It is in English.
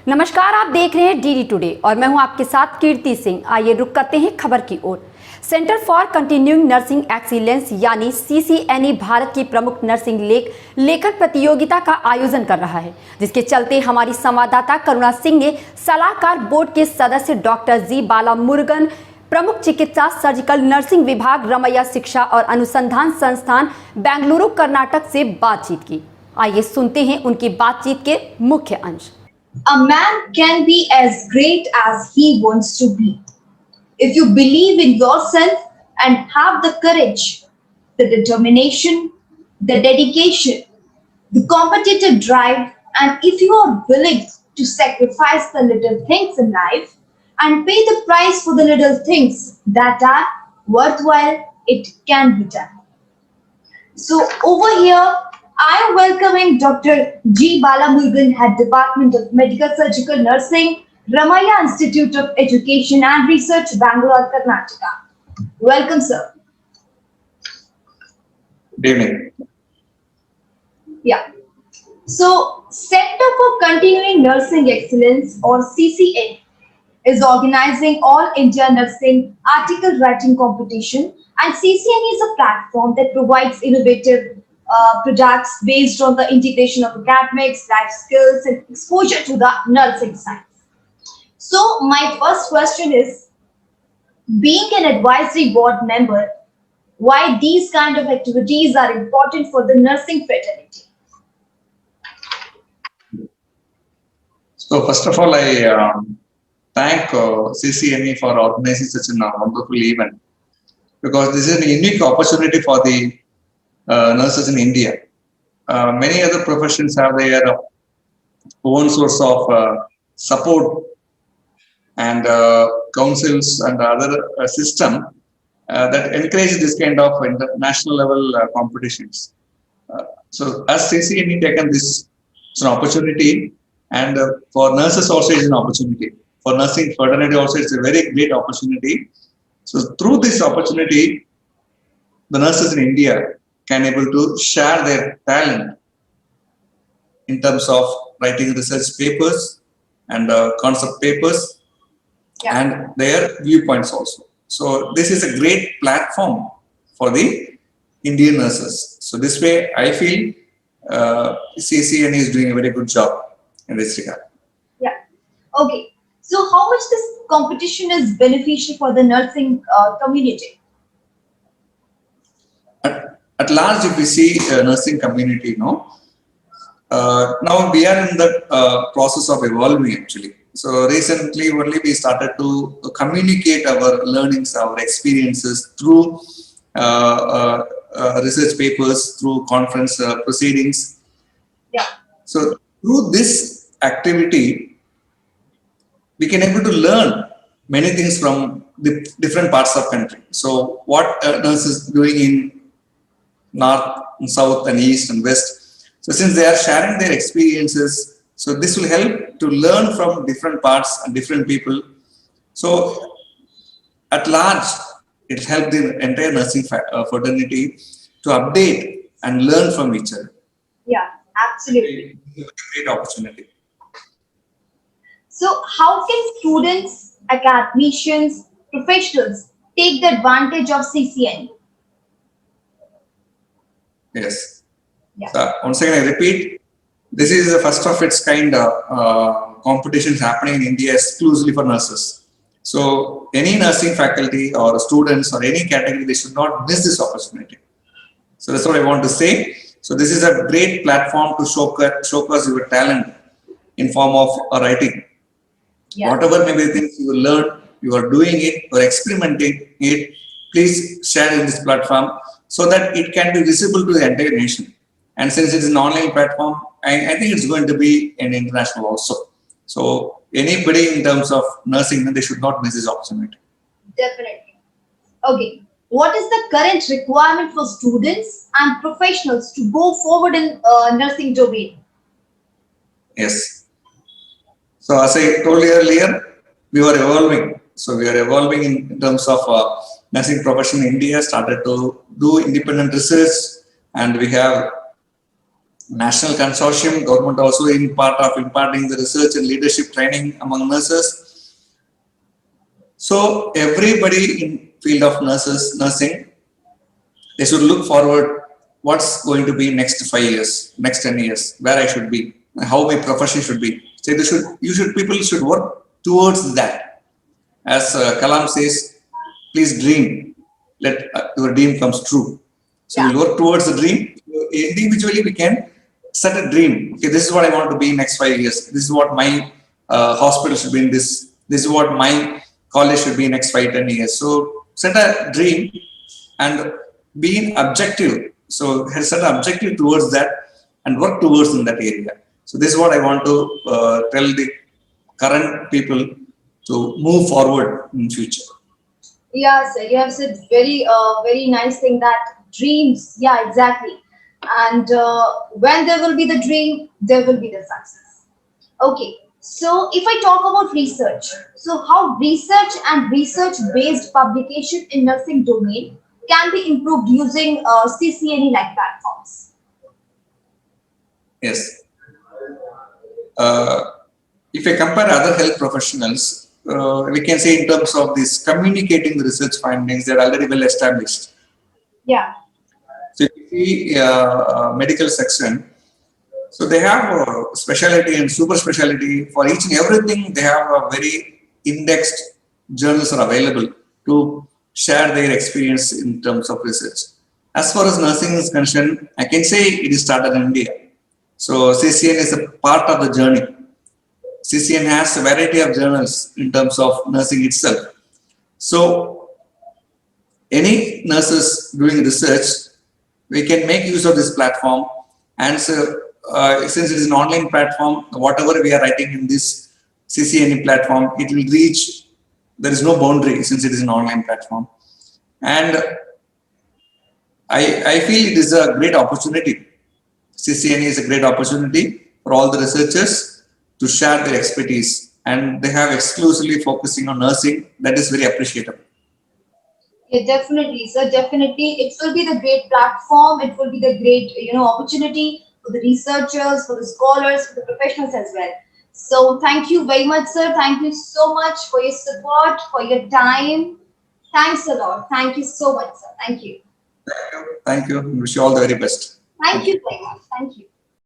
नमस्कार, आप देख रहे हैं डीडी टुडे और मैं हूं आपके साथ कीर्ति सिंह। आइए रुक करते हैं खबर की ओर। Centre for continuing nursing excellence यानी सीसीएनई भारत की प्रमुख नर्सिंग लेखक प्रतियोगिता का आयोजन कर रहा है, जिसके चलते हमारी संवाददाता करुणा सिंह ने सलाहकार बोर्ड के सदस्य डॉक्टर जी बालामुरुगन, प्रमुख चिकित्सा सर्जिकल नर्सिंग विभाग रमैया शिक्षा और अनुसंधान संस्थान बेंगलुरु कर्नाटक से बातचीत की। आइए सुनते हैं उनकी बातचीत के मुख्य अंश। A man can be as great as he wants to be. If you believe in yourself and have the courage, the determination, the dedication, the competitive drive, and if you are willing to sacrifice the little things in life and pay the price for the little things that are worthwhile, it can be done. So over here, I am welcoming Dr. G. Balamurgan, Head Department of Medical Surgical Nursing, Ramaiah Institute of Education and Research, Bangalore, Karnataka. Welcome, sir. Good evening. Yeah. So, Center for Continuing Nursing Excellence or CCN is organizing All India Nursing Article Writing Competition, and CCN is a platform that provides innovative products based on the integration of academics, life skills, and exposure to the nursing science. So, my first question is, being an advisory board member, why these kind of activities are important for the nursing fraternity? So first of all, I thank CCNE for organizing such a wonderful event, because this is a unique opportunity for the nurses in India. Many other professions have their own source of support and councils and other system that encourage this kind of international level competitions. So as CCNE taken this, it's an opportunity, and for nurses also it's an opportunity. For nursing fraternity also it's a very great opportunity. So through this opportunity, the nurses in India can able to share their talent in terms of writing research papers and concept papers, Yeah. and their viewpoints also. So this is a great platform for the Indian nurses. So this way I feel CCNE is doing a very good job in this regard. Yeah. Okay. So, how much this competition is beneficial for the nursing community? At large, if we see nursing community, now we are in the process of evolving actually. So recently only we started to communicate our learnings, our experiences through research papers, through conference proceedings. Yeah. So through this activity, we can able to learn many things from the different parts of country. So what nurses doing in north, and south, and east, and west. So since they are sharing their experiences, so this will help to learn from different parts and different people. So at large, it helped the entire nursing fraternity to update and learn from each other. Yeah, absolutely. It's a great opportunity. So, how can students, academicians, professionals take the advantage of CCN? Yes. Yeah. So once again, I repeat, this is the first of its kind competitions happening in India exclusively for nurses. So any nursing faculty or students or any category, they should not miss this opportunity. So that's what I want to say. So this is a great platform to showcase your talent in form of writing. Yeah. Whatever maybe things you learn, you are doing it or experimenting it, please share in this platform so that it can be visible to the entire nation. And since it is an online platform, I think it's going to be an international also. So anybody in terms of nursing, they should not miss this opportunity. Definitely. Okay. What is the current requirement for students and professionals to go forward in nursing domain? Yes. So as I told you earlier, we were evolving. So we are evolving in terms of nursing profession in India, started to do independent research, and we have national consortium, government also in part of imparting the research and leadership training among nurses. So everybody in field of nursing, they should look forward what's going to be next 5 years, next 10 years, where I should be, how my profession should be. So people should work towards that. As Kalam says, please dream, let your dream comes true. So Yeah. we'll work towards the dream. Individually, we can set a dream. Okay, this is what I want to be in next 5 years. This is what my hospital should be in this. This is what my college should be in next 5-10 years. So set a dream and be objective. So set an objective towards that and work towards in that area. So this is what I want to tell the current people to move forward in future. Yeah, sir, you have said very nice thing that dreams. Yeah, exactly. And when there will be the dream, there will be the success. Okay. So if I talk about research, so how research and research-based publication in nursing domain can be improved using CCNE like platforms. Yes. If I compare other health professionals, we can say in terms of this communicating the research findings, they're already well established. Yeah. So if you see medical section, so they have a specialty and super specialty for each and everything. They have a very indexed journals are available to share their experience in terms of research. As far as nursing is concerned, I can say it is started in India. So CCN is a part of the journey. CCN has a variety of journals in terms of nursing itself. So any nurses doing research, we can make use of this platform. And so, since it is an online platform, whatever we are writing in this CCNE platform, it will reach. There is no boundary since it is an online platform. And I feel it is a great opportunity. CCNE is a great opportunity for all the researchers to share their expertise, and they have exclusively focusing on nursing. That is very appreciable. Yeah, definitely, sir. Definitely, it will be the great platform. It will be the great, opportunity for the researchers, for the scholars, for the professionals as well. So, thank you very much, sir. Thank you so much for your support, for your time. Thanks a lot. Thank you so much, sir. Thank you. Thank you. Wish you all the very best. Thank you very much. Thank you.